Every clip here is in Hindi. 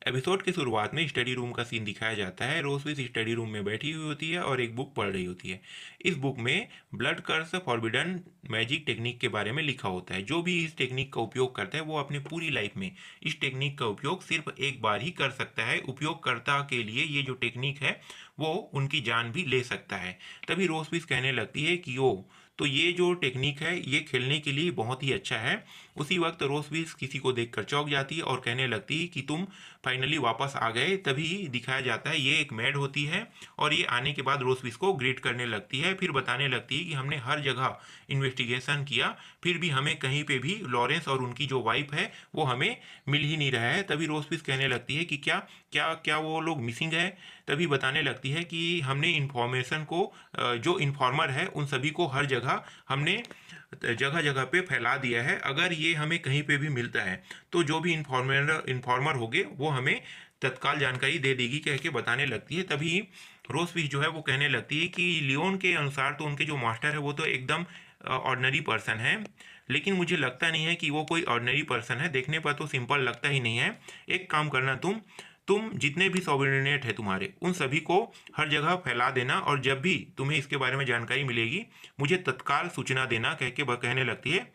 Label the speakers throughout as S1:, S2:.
S1: एपिसोड की शुरुआत में स्टडी रूम का सीन दिखाया जाता है। रोजविस स्टडी रूम में बैठी हुई होती है और एक बुक पढ़ रही होती है। इस बुक में ब्लड कर्स फॉरबिडन मैजिक टेक्निक के बारे में लिखा होता है। जो भी इस टेक्निक का उपयोग करता है वो अपनी पूरी लाइफ में इस टेक्निक का उपयोग सिर्फ एक बार ही कर सकता है। उपयोगकर्ता के लिए ये जो टेक्निक है वो उनकी जान भी ले सकता है। तभी रोजविस कहने लगती है कि ओ, तो ये जो टेक्निक है ये खेलने के लिए बहुत ही अच्छा है। उसी वक्त रोजविस किसी को देखकर चौंक जाती है और कहने लगती है कि तुम फाइनली वापस आ गए। तभी दिखाया जाता है ये एक मेड होती है और ये आने के बाद रोजविस को ग्रीट करने लगती है। फिर बताने लगती है कि हमने हर जगह इन्वेस्टिगेशन किया, फिर भी हमें कहीं पे भी लॉरेंस और उनकी जो वाइफ है वो हमें मिल ही नहीं रहा है। तभी रोजविस कहने लगती है कि क्या क्या क्या वो लोग मिसिंग है। तभी बताने लगती है कि हमने इन्फॉर्मेशन को जो इन्फॉर्मर है उन सभी को हर जगह हमने जगह जगह पे फैला दिया है। अगर ये हमें कहीं पे भी मिलता है तो जो भी इन्फॉर्मर होंगे वो हमें तत्काल जानकारी दे देगी, कह के बताने लगती है। तभी रोजविस जो है वो कहने लगती है कि लियोन के अनुसार तो उनके जो मास्टर है वो तो एकदम ऑर्डिनरी पर्सन है, लेकिन मुझे लगता नहीं है कि वो कोई ऑर्डिनरी पर्सन है। देखने पर तो सिंपल लगता ही नहीं है। एक काम करना, तुम जितने भी सबॉर्डिनेट है तुम्हारे उन सभी को हर जगह फैला देना और जब भी तुम्हें इसके बारे में जानकारी मिलेगी मुझे तत्काल सूचना देना, कह के कहने लगती है।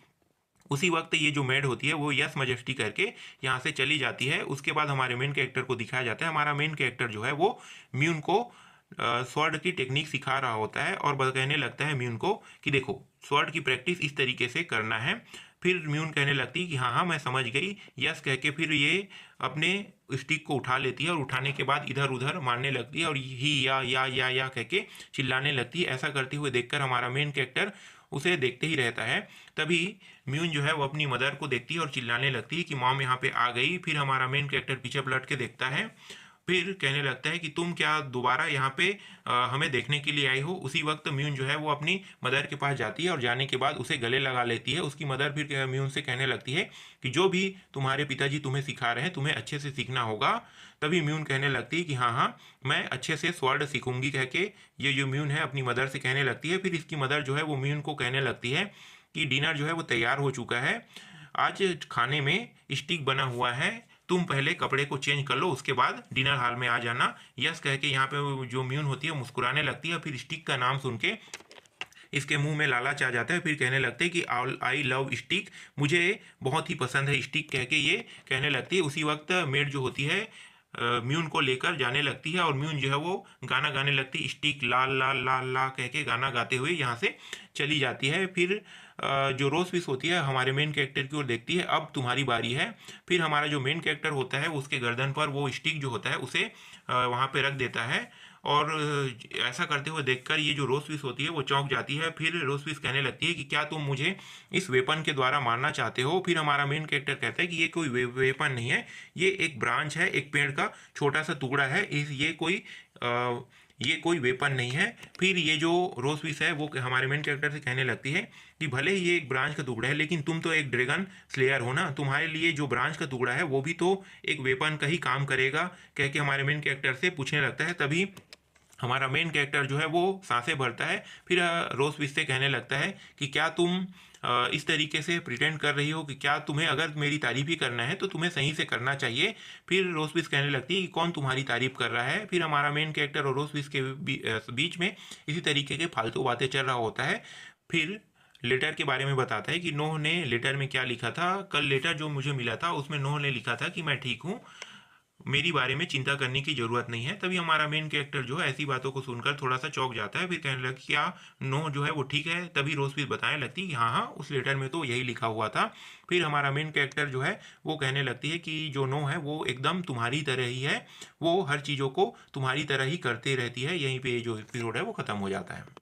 S1: उसी वक्त ये जो मेड होती है वो यस मजेस्टी करके यहाँ से चली जाती है। उसके बाद हमारे मेन कैरेक्टर को दिखाया जाता है। हमारा मेन कैरेक्टर जो है वो म्यून को स्वॉर्ड की टेक्निक सिखा रहा होता है और कहने लगता है म्यून को कि देखो स्वॉर्ड की प्रैक्टिस इस तरीके से करना है। फिर म्यून कहने लगती है कि हाँ हाँ मैं समझ गई, यस कह के फिर ये अपने स्टिक को उठा लेती है और उठाने के बाद इधर उधर मारने लगती है और ही या कह के चिल्लाने लगती है। ऐसा करते हुए देखकर हमारा मेन कैरेक्टर उसे देखते ही रहता है। तभी म्यून जो है वो अपनी मदर को देखती है और चिल्लाने लगती है कि मॉम यहाँ पे आ गई। फिर हमारा मेन कैरेक्टर पीछे पलट के देखता है, फिर कहने लगता है कि तुम क्या दोबारा यहाँ पे हमें देखने के लिए आई हो। उसी वक्त म्यून जो है वो अपनी मदर के पास जाती है और जाने के बाद उसे गले लगा लेती है। उसकी मदर फिर म्यून से कहने लगती है कि जो भी तुम्हारे पिताजी तुम्हें सिखा रहे हैं तुम्हें अच्छे से सीखना होगा। तभी म्यून कहने लगती है कि हाँ हाँ मैं अच्छे से स्वॉर्ड सीखूंगी, कह के ये जो म्यून है अपनी मदर से कहने लगती है। फिर इसकी मदर जो है वो म्यून को कहने लगती है कि डिनर जो है वो तैयार हो चुका है, आज खाने में स्टिक बना हुआ है, तुम पहले कपड़े को चेंज कर लो उसके बाद डिनर हॉल में आ जाना। यस कह के यहाँ पे जो म्यून होती है मुस्कुराने लगती है। फिर स्टिक का नाम सुन के इसके मुंह में लालच आ जाता है। फिर कहने लगते हैं कि आई लव स्टिक, मुझे बहुत ही पसंद है स्टिक, कह के ये कहने लगती है। उसी वक्त मेड जो होती है म्यून को लेकर जाने लगती है और म्यून जो है वो गाना गाने लगती है, स्टिक लाल लाल लाल ला कह के गाना गाते हुए यहाँ से चली जाती है। फिर जो रोजविस होती है हमारे मेन कैरेक्टर की ओर देखती है, अब तुम्हारी बारी है। फिर हमारा जो मेन कैरेक्टर होता है उसके गर्दन पर वो स्टिक जो होता है उसे वहाँ पे रख देता है और ऐसा करते हुए देखकर ये जो रोजविस होती है वो चौंक जाती है। फिर रोजविस कहने लगती है कि क्या तुम मुझे इस वेपन के द्वारा मारना चाहते हो। फिर हमारा मेन कैरेक्टर कहता है कि ये कोई वेपन नहीं है, ये एक ब्रांच है, एक पेड़ का छोटा सा टुकड़ा है, ये कोई वेपन नहीं है। फिर ये जो रोजविस है वो हमारे मेन कैरेक्टर से कहने लगती है कि भले ही ये एक ब्रांच का टुकड़ा है लेकिन तुम तो एक ड्रैगन स्लेयर हो ना, तुम्हारे लिए जो ब्रांच का टुकड़ा है वो भी तो एक वेपन का ही काम करेगा, कह के हमारे मेन कैरेक्टर से पूछने लगता है। तभी हमारा मेन कैरेक्टर जो है वो सांसें भरता है। फिर रोजविस से कहने लगता है कि क्या तुम इस तरीके से प्रिटेंड कर रही हो कि क्या तुम्हें अगर मेरी तारीफ ही करना है तो तुम्हें सही से करना चाहिए। फिर रोजविस कहने लगती है कि कौन तुम्हारी तारीफ कर रहा है। फिर हमारा मेन कैरेक्टर और रोजविस के बीच में इसी तरीके के फालतू बातें चल रहा होता है। फिर लेटर के बारे में बताता है कि नोह ने लेटर में क्या लिखा था। कल लेटर जो मुझे मिला था उसमें नोह ने लिखा था कि मैं ठीक हूँ, मेरी बारे में चिंता करने की जरूरत नहीं है। तभी हमारा मेन कैरेक्टर जो है ऐसी बातों को सुनकर थोड़ा सा चौंक जाता है। फिर कहने लगा क्या नो जो है वो ठीक है। तभी रोजविस बताने लगती है कि हाँ हाँ उस लेटर में तो यही लिखा हुआ था। फिर हमारा मेन कैरेक्टर जो है वो कहने लगती है कि जो नो है वो एकदम तुम्हारी तरह ही है, वो हर चीज़ों को तुम्हारी तरह ही करते रहती है। यहीं पे जो एपिसोड है वो खत्म हो जाता है।